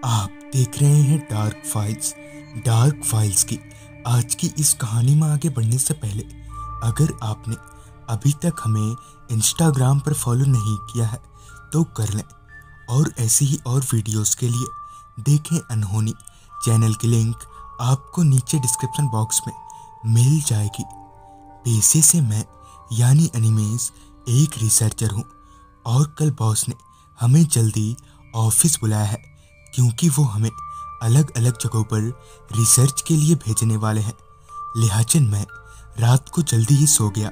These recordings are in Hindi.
आप देख रहे हैं डार्क फाइल्स। डार्क फाइल्स की आज की इस कहानी में आगे बढ़ने से पहले अगर आपने अभी तक हमें इंस्टाग्राम पर फॉलो नहीं किया है तो कर लें, और ऐसी ही और वीडियोस के लिए देखें अनहोनी। चैनल की लिंक आपको नीचे डिस्क्रिप्शन बॉक्स में मिल जाएगी। पेशे से मैं यानी अनिमेश एक रिसर्चर हूँ और कल बॉस ने हमें जल्दी ऑफिस बुलाया है क्योंकि वो हमें अलग अलग जगहों पर रिसर्च के लिए भेजने वाले हैं। लिहाजा मैं रात को जल्दी ही सो गया।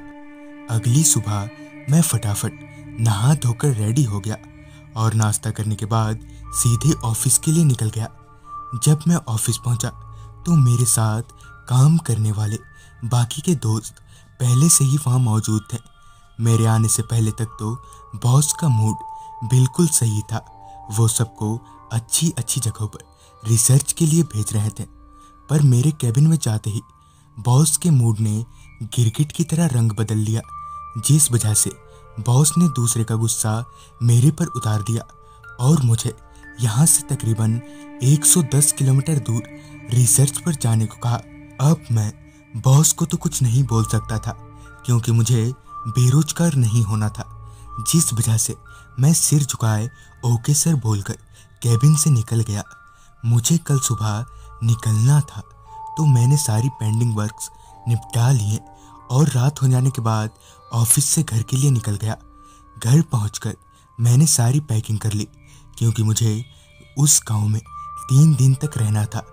अगली सुबह मैं फटाफट नहा धोकर रेडी हो गया और नाश्ता करने के बाद सीधे ऑफिस के लिए निकल गया। जब मैं ऑफिस पहुंचा तो मेरे साथ काम करने वाले बाकी के दोस्त पहले से ही वहां मौजूद थे। मेरे आने से पहले तक तो बॉस का मूड बिल्कुल सही था। वो सबको अच्छी अच्छी जगहों पर रिसर्च के लिए भेज रहे थे, पर मेरे कैबिन में जाते ही बॉस के मूड ने गिरगिट की तरह रंग बदल लिया, जिस वजह से बॉस ने दूसरे का गुस्सा मेरे पर उतार दिया और मुझे यहाँ से तकरीबन 110 किलोमीटर दूर रिसर्च पर जाने को कहा। अब मैं बॉस को तो कुछ नहीं बोल सकता था क्योंकि मुझे बेरोजगार नहीं होना था, जिस वजह से मैं सिर झुकाए ओके सर बोलकर कैबिन से निकल गया। मुझे कल सुबह निकलना था तो मैंने सारी पेंडिंग वर्क्स निपटा लिए और रात हो जाने के बाद ऑफिस से घर के लिए निकल गया। घर पहुंचकर मैंने सारी पैकिंग कर ली क्योंकि मुझे उस गांव में 3 दिन तक रहना था,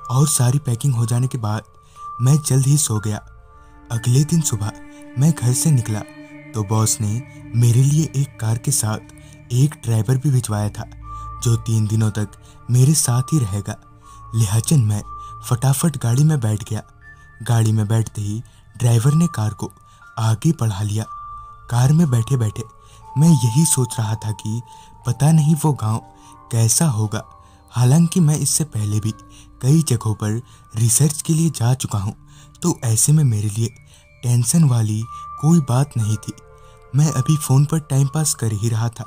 और सारी पैकिंग हो जाने के बाद मैं जल्द ही सो गया। अगले दिन सुबह मैं घर से निकला तो बॉस ने मेरे लिए एक कार के साथ एक ड्राइवर भी भिजवाया था जो 3 दिनों तक मेरे साथ ही रहेगा। लिहाजा मैं फटाफट गाड़ी में बैठ गया। गाड़ी में बैठते ही ड्राइवर ने कार को आगे बढ़ा लिया। कार में बैठे बैठे मैं यही सोच रहा था कि पता नहीं वो गांव कैसा होगा। हालांकि मैं इससे पहले भी कई जगहों पर रिसर्च के लिए जा चुका हूं, तो ऐसे में मेरे लिए टेंशन वाली कोई बात नहीं थी। मैं अभी फ़ोन पर टाइम पास कर ही रहा था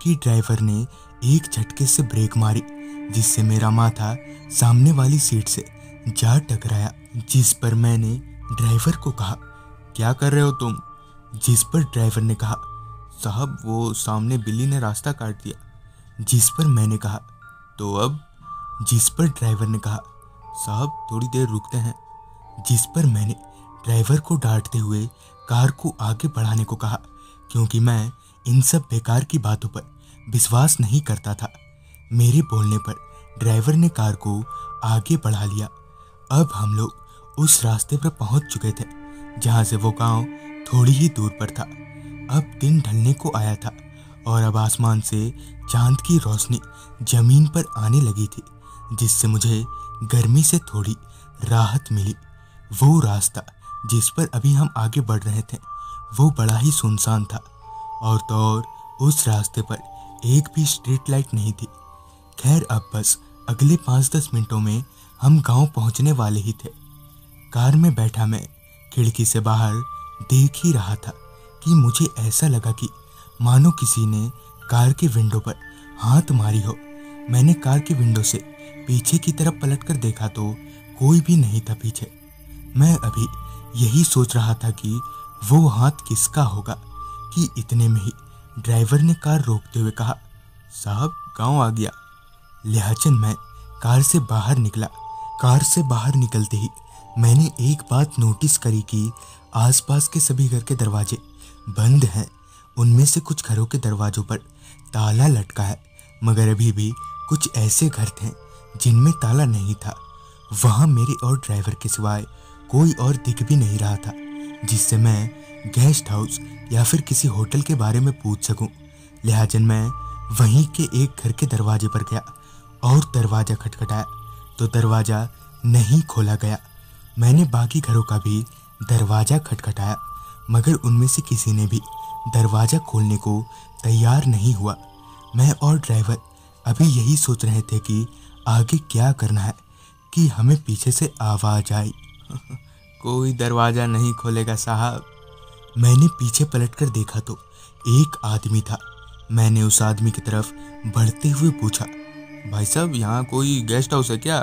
कि ड्राइवर ने एक झटके से ब्रेक मारी, जिससे मेरा माथा सामने वाली सीट से जा टकराया। जिस पर मैंने ड्राइवर को कहा, क्या कर रहे हो तुम? जिस पर ड्राइवर ने कहा, साहब वो सामने बिल्ली ने रास्ता काट दिया। जिस पर मैंने कहा, तो अब? जिस पर ड्राइवर ने कहा, साहब थोड़ी देर रुकते हैं। जिस पर मैंने ड्राइवर को डांटते हुए कार को आगे बढ़ाने को कहा क्योंकि मैं इन सब बेकार की बातों पर विश्वास नहीं करता था। मेरे बोलने पर ड्राइवर ने कार को आगे बढ़ा लिया। अब हम लोग उस रास्ते पर पहुंच चुके थे जहां से वो गांव थोड़ी ही दूर पर था। अब दिन ढलने को आया था और अब आसमान से चांद की रोशनी जमीन पर आने लगी थी, जिससे मुझे गर्मी से थोड़ी राहत मिली। वो रास्ता जिस पर अभी हम आगे बढ़ रहे थे वो बड़ा ही सुनसान था, और तो और उस रास्ते पर एक भी स्ट्रीट लाइट नहीं थी। खैर अब बस अगले 5-10 मिनटों में हम गांव पहुंचने वाले ही थे। कार में बैठा मैं खिड़की से बाहर देख ही रहा था कि मुझे ऐसा लगा कि मानो किसी ने कार के विंडो पर हाथ मारी हो। मैंने कार के विंडो से पीछे की तरफ पलटकर देखा तो कोई भी नहीं था पीछे। मैं अभी यही सोच रहा था कि वो हाथ किसका होगा कि इतने में ही ड्राइवर ने कार रोकते हुए कहा, साहब गांव आ गया। लिहाजा मैं कार से बाहर निकला। कार से बाहर निकलते ही मैंने एक बात नोटिस करी कि आसपास के सभी घर के दरवाजे बंद हैं। उनमें से कुछ घरों के दरवाजों पर ताला लटका है, मगर अभी भी कुछ ऐसे घर थे जिनमें ताला नहीं था। वहाँ मेरे और ड्राइवर के सिवाय कोई और दिख भी नहीं रहा था जिससे मैं गेस्ट हाउस या फिर किसी होटल के बारे में पूछ सकूं। लिहाजा मैं वहीं के एक घर के दरवाजे पर गया और दरवाज़ा खटखटाया तो दरवाज़ा नहीं खोला गया। मैंने बाकी घरों का भी दरवाज़ा खटखटाया, मगर उनमें से किसी ने भी दरवाज़ा खोलने को तैयार नहीं हुआ। मैं और ड्राइवर अभी यही सोच रहे थे कि आगे क्या करना है कि हमें पीछे से आवाज़ आई, कोई दरवाज़ा नहीं खोलेगा साहब। मैंने पीछे पलटकर देखा तो एक आदमी था। मैंने उस आदमी की तरफ बढ़ते हुए पूछा, भाई साहब यहाँ कोई गेस्ट हाउस है क्या?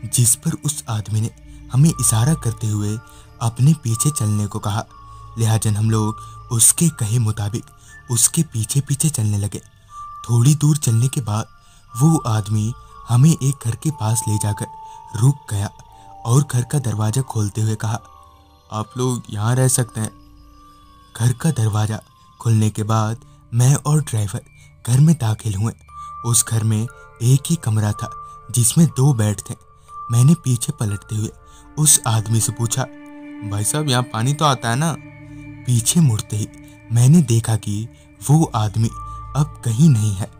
जिस पर उस आदमी ने हमें इशारा करते हुए अपने पीछे चलने को कहा। लिहाजन हम लोग उसके कहे मुताबिक उसके पीछे पीछे चलने लगे। थोड़ी दूर चलने के बाद वो आदमी हमें एक घर के पास ले जाकर रुक गया और घर का दरवाज़ा खोलते हुए कहा, आप लोग यहाँ रह सकते हैं। घर का दरवाज़ा खुलने के बाद मैं और ड्राइवर घर में दाखिल हुए। उस घर में एक ही कमरा था जिसमें 2 बेड थे। मैंने पीछे पलटते हुए उस आदमी से पूछा, भाई साहब यहाँ पानी तो आता है ना? पीछे मुड़ते ही मैंने देखा कि वो आदमी अब कहीं नहीं है।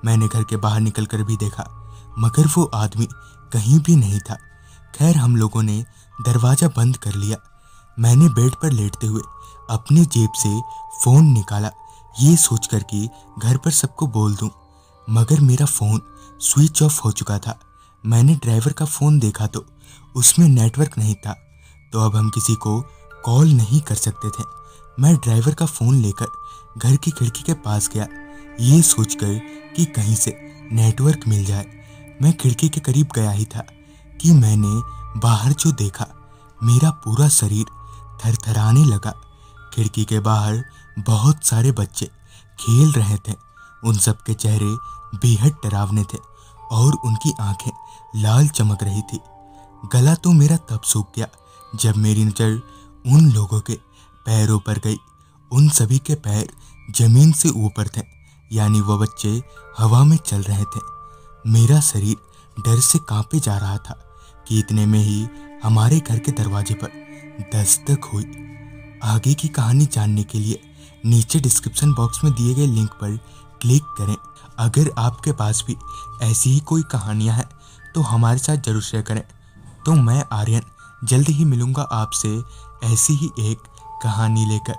मैंने घर के बाहर निकलकर भी देखा मगर वो आदमी कहीं भी नहीं था। खैर हम लोगों ने दरवाज़ा बंद कर लिया। मैंने बेड पर लेटते हुए अपनी जेब से फ़ोन निकाला, ये सोचकर कि घर पर सबको बोल दूं, मगर मेरा फ़ोन स्विच ऑफ हो चुका था। मैंने ड्राइवर का फ़ोन देखा तो उसमें नेटवर्क नहीं था, तो अब हम किसी को कॉल नहीं कर सकते थे। मैं ड्राइवर का फ़ोन लेकर घर की खिड़की के पास गया, ये सोचकर कि कहीं से नेटवर्क मिल जाए। मैं खिड़की के करीब गया ही था कि मैंने बाहर जो देखा, मेरा पूरा शरीर थरथराने लगा। खिड़की के बाहर बहुत सारे बच्चे खेल रहे थे। उन सब के चेहरे बेहद डरावने थे और उनकी आंखें लाल चमक रही थी। गला तो मेरा तब सूख गया जब मेरी नज़र उन लोगों के पैरों पर गई। उन सभी के पैर जमीन से ऊपर थे, यानी वो बच्चे हवा में चल रहे थे। मेरा शरीर डर से कांपे जा रहा था कि इतने में ही हमारे घर के दरवाजे पर दस्तक हुई। आगे की कहानी जानने के लिए नीचे डिस्क्रिप्शन बॉक्स में दिए गए लिंक पर क्लिक करें। अगर आपके पास भी ऐसी ही कोई कहानियां हैं तो हमारे साथ जरूर शेयर करें। तो मैं आर्यन जल्द ही मिलूंगा आपसे ऐसी ही एक कहानी लेकर।